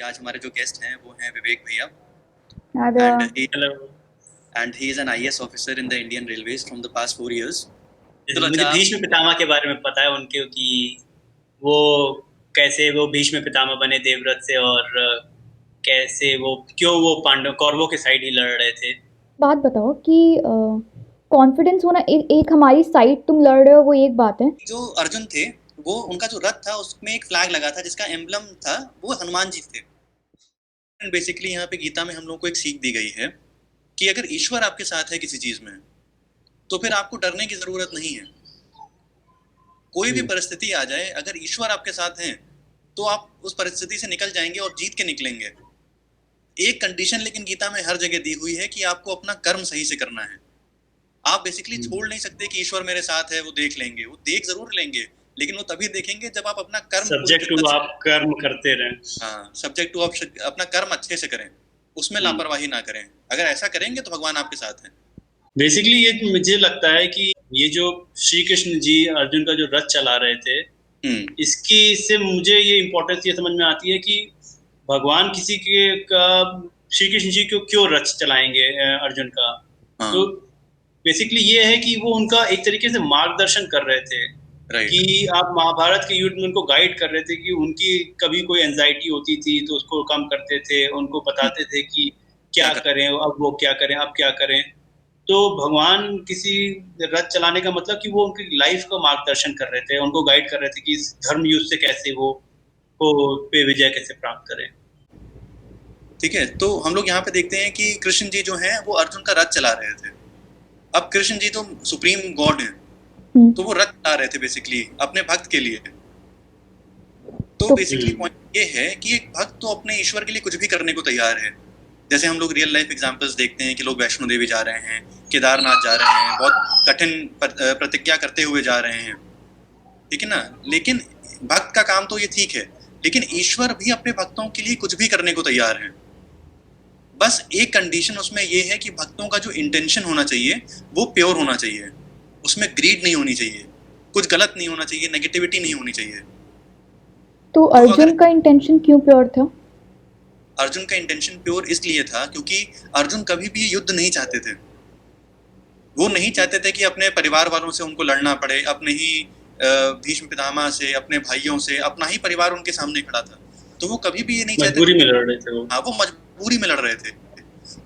आज हमारे जो गेस्ट हैं वो हैं विवेक भैया। एंड अरे he and he is an IAS officer in the Indian Railways from the past 4 years। जैसे चलो मुझे अच्छा आप भीष्म पितामह के बारे में पता है उनके कि वो कैसे वो भीष्म पितामह बने देवव्रत से और कैसे वो क्यों वो पांडव कौरवों के साइड ही लड़ रहे थे। बात बताओ कि कॉन्फिडेंस होना एक हमारी साइड तुम लड़ रहे हो वो एक बात है। जो अर्जुन थे वो उनका जो रथ था उसमें एक फ्लैग लगा था जिसका एम्बलम था वो हनुमान जी थे। बेसिकली यहाँ पे गीता में हम लोग को एक सीख दी गई है कि अगर ईश्वर आपके साथ है किसी चीज में तो फिर आपको डरने की जरूरत नहीं है। कोई भी परिस्थिति आ जाए अगर ईश्वर आपके साथ हैं तो आप उस परिस्थिति से निकल जाएंगे और जीत के निकलेंगे। एक कंडीशन लेकिन गीता में हर जगह दी हुई है कि आपको अपना कर्म सही से करना है। आप बेसिकली छोड़ नहीं सकते कि ईश्वर मेरे साथ है, वो देख लेंगे, वो देख जरूर लेंगे लेकिन वो तभी देखेंगे जब आप अपना कर्म पूरी सब्जेक्ट टू शिद्दत से आप कर्म करते रहें। हाँ, सब्जेक्ट टू आप अपना कर्म अच्छे से करें, उसमें लापरवाही ना करें। अगर ऐसा करेंगे तो भगवान आपके साथ हैं। बेसिकली ये मुझे लगता है कि ये जो श्री कृष्ण जी अर्जुन का जो रथ चला रहे थे इसकी इससे मुझे ये इम्पोर्टेंस ये समझ में आती है कि भगवान किसी के का श्री कृष्ण जी को क्यों रथ चलाएंगे अर्जुन का। हाँ, तो बेसिकली ये है कि वो उनका एक तरीके से मार्गदर्शन कर रहे थे राइट। कि आप महाभारत के युद्ध में उनको गाइड कर रहे थे कि उनकी कभी कोई एंजाइटी होती थी तो उसको कम करते थे, उनको बताते थे कि क्या क्या कर करें, अब वो क्या करें, अब क्या करें। तो भगवान किसी रथ चलाने का मतलब कि वो उनकी लाइफ का मार्गदर्शन कर रहे थे, उनको गाइड कर रहे थे कि इस धर्म युद्ध से कैसे वो पे विजय कैसे प्राप्त करें। ठीक है, तो हम लोग यहाँ पे देखते हैं कि कृष्ण जी जो हैं वो अर्जुन का रथ चला रहे थे। अब कृष्ण जी तो सुप्रीम गॉड हैं, तो वो रथ चला रहे थे बेसिकली अपने भक्त के लिए। तो बेसिकली पॉइंट ये है कि एक भक्त तो अपने ईश्वर के लिए कुछ भी करने को तैयार है। जैसे हम लोग रियल लाइफ एग्जांपल्स देखते हैं कि लोग वैष्णो देवी जा रहे हैं, केदारनाथ जा रहे हैं, बहुत कठिन प्रतिज्ञा करते हुए जा रहे हैं, ठीक है ना। लेकिन भक्त का काम तो ये ठीक है, लेकिन ईश्वर भी अपने भक्तों के लिए कुछ भी करने को तैयार है। बस एक कंडीशन उसमें ये है कि भक्तों का जो इंटेंशन होना चाहिए वो प्योर होना चाहिए, उसमें ग्रीड नहीं होनी चाहिए, कुछ गलत नहीं होना चाहिए, नेगेटिविटी नहीं होनी चाहिए। तो तो अर्जुन अगर का इंटेंशन क्यों प्योर था? अर्जुन का इंटेंशन प्योर इसलिए था क्योंकि अर्जुन कभी भी युद्ध नहीं चाहते थे। वो नहीं चाहते थे कि अपने परिवार वालों से उनको लड़ना पड़े, अपने ही भीष्म पितामह से, अपने भाइयों से, अपना ही परिवार उनके सामने खड़ा था। तो वो कभी भी ये नहीं चाहते मजबूरी थे। में लड़ रहे थे वो। हाँ, वो मजबूरी में लड़ रहे थे।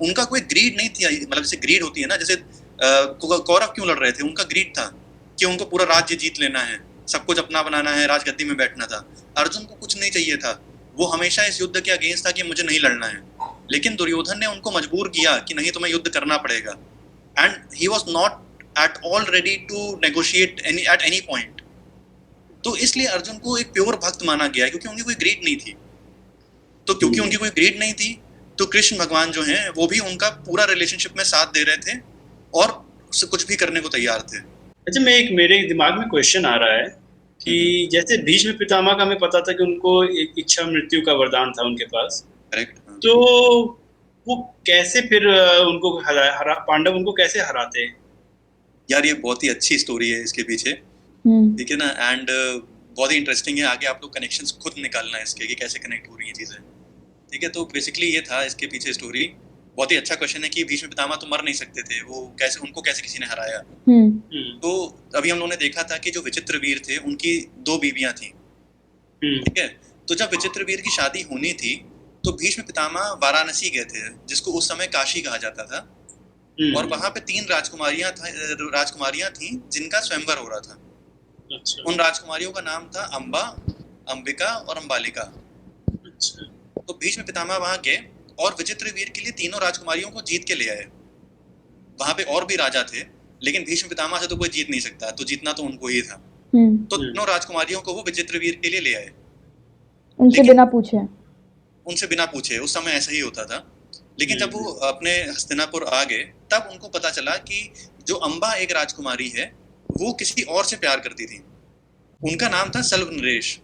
उनका कोई ग्रीड नहीं थी, मतलब जैसे ग्रीड होती है ना, जैसे कौरव क्यों लड़ रहे थे, उनका ग्रीड था कि उनको पूरा राज्य जीत लेना है, सब कुछ अपना बनाना है, राजगद्दी में बैठना था। अर्जुन को कुछ नहीं चाहिए था, वो हमेशा इस युद्ध के अगेंस्ट था कि मुझे नहीं लड़ना है। लेकिन दुर्योधन ने उनको मजबूर किया कि नहीं, तुम्हें युद्ध करना पड़ेगा। And he was not at all ready to negotiate at any point. तो इसलिए अर्जुन को एक प्योर भक्त माना गया है, क्योंकि उनकी कोई ग्रीड नहीं थी। तो क्योंकि उनकी कोई ग्रीड नहीं थी तो कृष्ण भगवान जो हैं वो भी उनका पूरा रिलेशनशिप में साथ दे रहे थे और उससे कुछ भी करने को तैयार थे। अच्छा, मेरे दिमाग में क्वेश्चन आ रहा है कि जैसे भीष्म पितामह का हमें पता था कि उनको एक इच्छा मृत्यु का वरदान था उनके पास। करेक्ट। तो वो कैसे फिर उनको पांडव उनको कैसे हराते? यार ये बहुत ही अच्छी स्टोरी है इसके पीछे, ठीक है ना। एंड बहुत ही इंटरेस्टिंग है, आगे आप लोग कनेक्शंस खुद निकालना है इसके कि कैसे कनेक्ट हो रही है चीजें, ठीक है। तो बेसिकली ये था इसके पीछे स्टोरी। बहुत ही अच्छा क्वेश्चन है कि भीष्म पितामह तो मर नहीं सकते थे, वो कैसे, उनको कैसे किसी ने हराया। तो अभी हम लोगों ने देखा था कि जो विचित्र वीर थे उनकी 2 बीवियां थी, ठीक है। तो जब विचित्र वीर की शादी होनी थी तो भीष्म पितामह वाराणसी गए थे, जिसको उस समय काशी कहा जाता था। और वहां पे 3 राजकुमारियां थी जिनका स्वयंवर हो रहा था। अच्छा। उन राजकुमारियों का नाम था अंबा, अंबिका और अंबालिका। अच्छा। तो भीष्म पितामह वहां गए और विचित्र वीर के लिए तीनों राजकुमारियों को जीत के ले आए। वहां पे और भी राजा थे लेकिन भीष्म पितामह से तो कोई जीत नहीं सकता, तो जीतना तो उनको ही था। तो तीनों राजकुमारियों को वो विचित्र वीर के लिए ले आए, उनसे बिना पूछे। उनसे बिना पूछे। उस समय ऐसा ही होता था। लेकिन जब वो अपने हस्तिनापुर आ गए तब उनको पता चला कि जो अंबा एक राजकुमारी है वो किसी और से प्यार करती थी, उनका नाम था सल्व नरेश।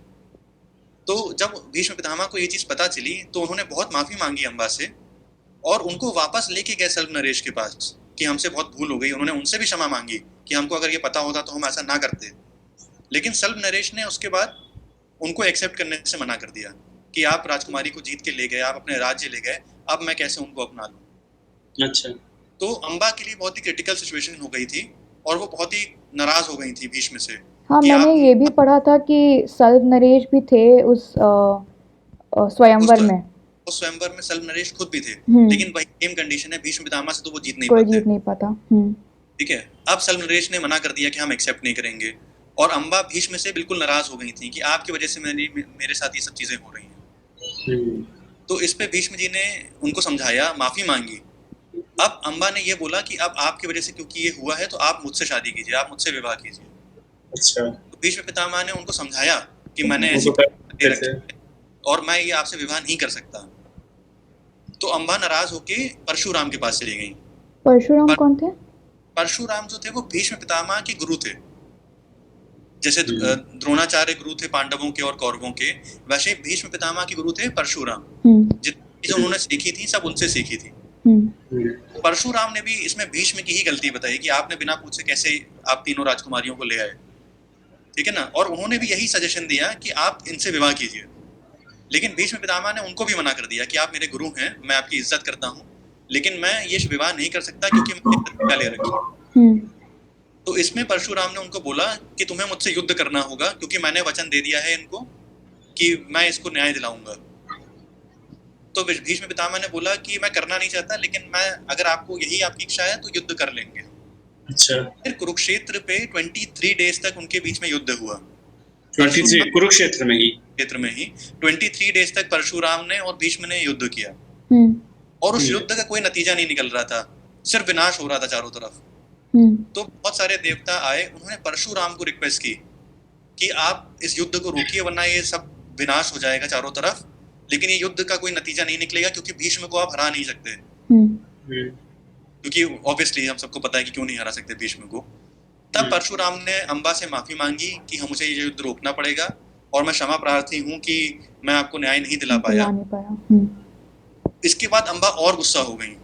तो जब भीष्म पितामह को ये चीज पता चली तो उन्होंने बहुत माफी मांगी अंबा से और उनको वापस लेके गए सल्व नरेश के पास कि हमसे बहुत भूल हो गई। उन्होंने उनसे भी क्षमा मांगी कि हमको अगर ये पता होता तो हम ऐसा ना करते। लेकिन सल्व नरेश ने उसके बाद उनको एक्सेप्ट करने से मना कर दिया कि आप राजकुमारी को जीत के ले गए, आप अपने राज्य ले गए, अब मैं कैसे उनको अपना लूं। अच्छा। तो अम्बा के लिए बहुत ही क्रिटिकल सिचुएशन हो गई थी और वो बहुत ही नाराज हो गई थी भीष्म से हाँ, कि मैंने आप ये भी पढ़ा था कि सल्व नरेश भी थे उस उस स्वयंवर में। उस स्वयंवर में सल्व नरेश खुद भी थे, हम्म, लेकिन वही सेम कंडीशन है, भीष्म पितामह से तो वो जीत नहीं कोई पाते। जीत नहीं पाता। ठीक है, अब सल्व नरेश ने मना कर दिया कि हम एक्सेप्ट नहीं करेंगे, और अम्बा भीष्म से बिल्कुल नाराज हो गई थी कि आपकी वजह से मेरे साथ ये सब चीजें हो रही हैं। तो इस पे भीष्म जी ने उनको समझाया, माफी मांगी। अब अम्बा ने ये बोला कि अब आपकी वजह से क्योंकि ये हुआ है तो आप मुझसे शादी कीजिए, आप मुझसे विवाह कीजिए। अच्छा। तो भीष्म पितामह ने उनको समझाया कि मैंने उनको ऐसी दे कैसे? रखी है और मैं ये आपसे विवाह नहीं कर सकता। तो अम्बा नाराज होके परशुराम के पास चली गई। परशुराम कौन थे? परशुराम जो थे वो भीष्म पितामह के गुरु थे। जैसे द्रोणाचार्य गुरु थे पांडवों के और कौरवों के, वैसे भीष्म पितामह के गुरु थे परशुराम। जितनी चीजें उन्होंने सीखी थी सब उनसे सीखी थी। परशुराम ने भी इसमें भीष्म की ही गलती बताई कि आपने बिना पूछे कैसे आप तीनों राजकुमारियों को ले आए, ठीक है ना। और उन्होंने भी यही सजेशन दिया कि आप इनसे विवाह कीजिए, लेकिन भीष्म पितामह ने उनको भी मना कर दिया कि आप मेरे गुरु हैं, मैं आपकी इज्जत करता हूँ, लेकिन मैं ये विवाह नहीं कर सकता क्योंकि मैंने प्रतिज्ञा ले रखी है। तो इसमें परशुराम ने उनको बोला कि तुम्हें मुझसे युद्ध करना होगा क्योंकि मैंने वचन दे दिया है इनको कि मैं इसको न्याय दिलाऊंगा। तो भीष्म पितामह ने बोला कि मैं करना नहीं चाहता, लेकिन मैं अगर आपको यही आपकी इच्छा है तो युद्ध कर लेंगे। अच्छा। फिर कुरुक्षेत्र पे 23 डेज तक उनके बीच में युद्ध हुआ। 23 कुरुक्षेत्र में ही 23 डेज तक परशुराम ने और भीष्म ने युद्ध किया, और उस युद्ध का कोई नतीजा नहीं निकल रहा था, सिर्फ विनाश हो रहा था चारों तरफ। तो बहुत सारे देवता आए, उन्होंने परशुराम को रिक्वेस्ट की कि आप इस युद्ध को रोकिए वरना ये सब विनाश हो जाएगा चारों तरफ, लेकिन ये युद्ध का कोई नतीजा नहीं निकलेगा क्योंकि भीष्म को आप हरा नहीं सकते। क्योंकि ऑब्वियसली हम सबको पता है कि क्यों नहीं हरा सकते भीष्म को। तब परशुराम ने अम्बा से माफी मांगी कि मुझे ये युद्ध रोकना पड़ेगा और मैं क्षमा प्रार्थी हूँ कि मैं आपको न्याय नहीं दिला पाया। इसके बाद अम्बा और गुस्सा हो गई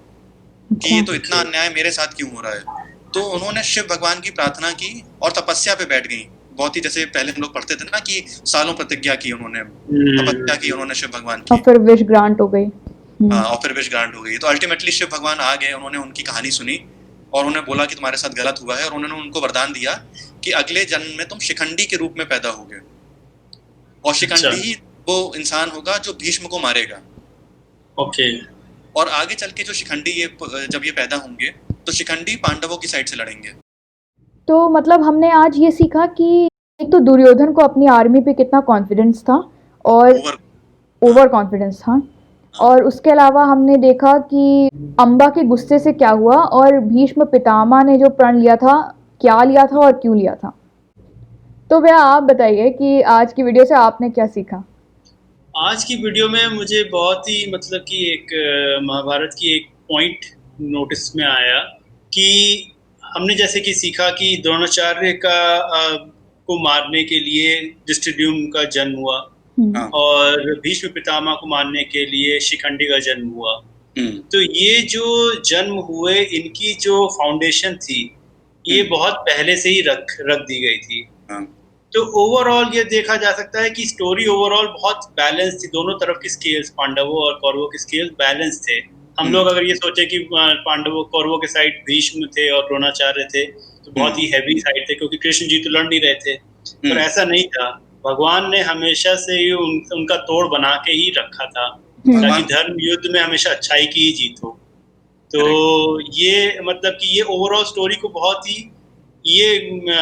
कि ये तो इतना अन्याय मेरे साथ क्यों हो रहा है। तो उन्होंने शिव भगवान की प्रार्थना की और तपस्या पे बैठ गई। बहुत ही जैसे पहले हम लोग पढ़ते थे ना कि सालों प्रतिज्ञा की उन्होंने, तपस्या की उन्होंने शिव भगवान की, और फिर विश ग्रांट हो गई। हाँ, और फिर विश ग्रांट हो गई। तो अल्टीमेटली शिव भगवान आ गए, उन्होंने उनकी कहानी सुनी और उन्हें बोला कि तुम्हारे साथ गलत हुआ है, और उन्होंने उनको वरदान दिया कि अगले जन्म में तुम शिखंडी के रूप में पैदा होगे, और शिखंडी ही वो इंसान होगा जो भीष्म को मारेगा। ओके। और आगे चल के जो शिखंडी जब ये पैदा होंगे तो शिखंडी पांडवों की साइड से लड़ेंगे। तो मतलब हमने आज ये सीखा कि एक तो दुर्योधन को अपनी आर्मी पे कितना कॉन्फिडेंस था और ओवर कॉन्फिडेंस था, और उसके अलावा हमने देखा कि अम्बा के गुस्से से क्या हुआ और भीष्म पितामह ने जो प्रण लिया था, क्या लिया था और क्यों लिया था। तो भैया आप बताइए कि आज की वीडियो से आपने क्या सीखा। आज की वीडियो में मुझे बहुत ही मतलब कि एक महाभारत की एक पॉइंट नोटिस में आया कि हमने जैसे कि सीखा कि द्रोणाचार्य को मारने के लिए धृष्टद्युम्न का जन्म हुआ, और भीष्म पितामह को मारने के लिए शिखंडी का जन्म हुआ। तो ये जो जन्म हुए, इनकी जो फाउंडेशन थी ये बहुत पहले से ही रख दी गई थी। तो ओवरऑल ये देखा जा सकता है कि स्टोरी ओवरऑल बहुत बैलेंस थी, दोनों तरफ की स्केल्स, पांडवों और कौरवों के स्केल्स बैलेंस थे। हम लोग अगर ये सोचे कि पांडवों कौरवों के साइड भीष्म थे और द्रोणाचार्य थे तो बहुत ही हैवी साइड थे, क्योंकि कृष्ण जी तो लड़ नहीं रहे थे। पर ऐसा नहीं था, भगवान ने हमेशा से ही उनका तोड़ बना के ही रखा था ताकि धर्म युद्ध में हमेशा अच्छाई की ही जीत हो। तो ये मतलब कि ये ओवरऑल स्टोरी को बहुत ही ये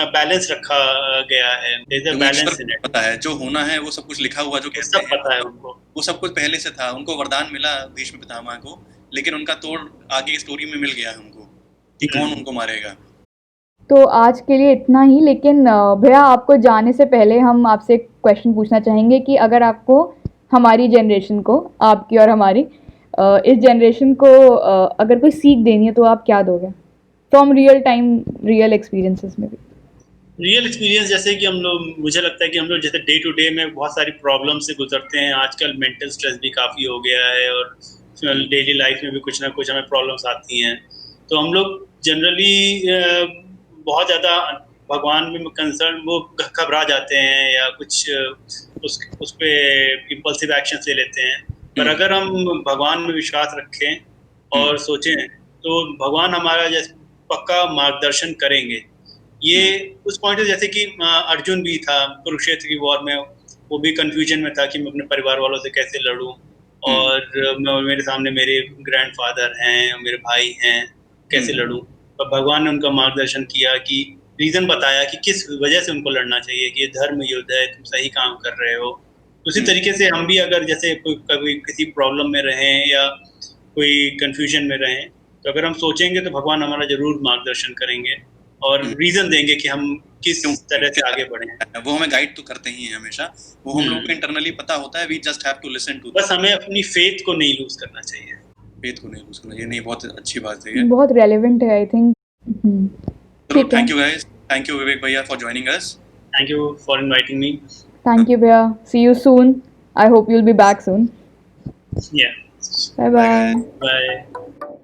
बैलेंस रखा गया है। बैलेंस इन इट, पता है जो होना है वो सब कुछ लिखा हुआ, जो कहते सब पता है उनको, वो सब कुछ पहले से था। उनको वरदान मिला भीष्म पितामह को, लेकिन उनका तोड़ आगे स्टोरी में मिल गया हमको कि कौन उनको मारेगा। तो आज के लिए इतना ही, लेकिन भैया आपको जाने से पहले हम आपसे एक क्वेश्चन पूछना चाहेंगे कि अगर आपको हमारी जनरेशन को, आपकी और हमारी इस जनरेशन को अगर कोई सीख देनी है तो आप क्या दोगे, from real time, real experiences में भी। रियल एक्सपीरियंस जैसे कि हम लोग, मुझे लगता है कि हम लोग जैसे डे टू डे में बहुत सारी प्रॉब्लम से गुजरते हैं। आजकल मेंटल स्ट्रेस भी काफ़ी हो गया है और डेली लाइफ में भी कुछ ना कुछ हमें प्रॉब्लम्स आती हैं। तो हम लोग जनरली बहुत ज़्यादा भगवान में कंसर्न, वो घबरा जाते हैं या कुछ उस पे इम्पल्सिव एक्शन ले लेते हैं। पर अगर हम भगवान में विश्वास रखें और सोचें तो भगवान हमारा जैसे पक्का मार्गदर्शन करेंगे। ये उस पॉइंट से, जैसे कि अर्जुन भी था कुरुक्षेत्र की वॉर में, वो भी कंफ्यूजन में था कि मैं अपने परिवार वालों से कैसे लड़ूं, और मेरे सामने मेरे ग्रैंडफादर हैं, मेरे भाई हैं, कैसे लड़ूं। पर भगवान ने उनका मार्गदर्शन किया, कि रीजन बताया कि किस वजह से उनको लड़ना चाहिए, कि ये धर्म युद्ध है, तुम सही काम कर रहे हो। उसी तरीके से हम भी अगर जैसे कभी किसी प्रॉब्लम में रहें या कोई कंफ्यूजन में रहें, तो अगर हम सोचेंगे तो भगवान हमारा जरूर मार्गदर्शन करेंगे और रीजन देंगे कि हम किस तरह से आगे बढ़े। वो हमें गाइड तो करते ही हैं हमेशा, वो हम लोगों को इंटरनली पता होता है, we just have to listen to. बस हमें अपनी फेथ को नहीं लूज करना चाहिए। फेथ को नहीं लूज करना, ये नहीं, बहुत अच्छी बात है, ये बहुत रेलेवेंट है आई थिंक। चलो, thank you guys, thank you Vivek भैया for joining us. Thank you for inviting me. Thank you भैया, see you soon, I hope you will be back soon. Yeah. Bye bye. Bye.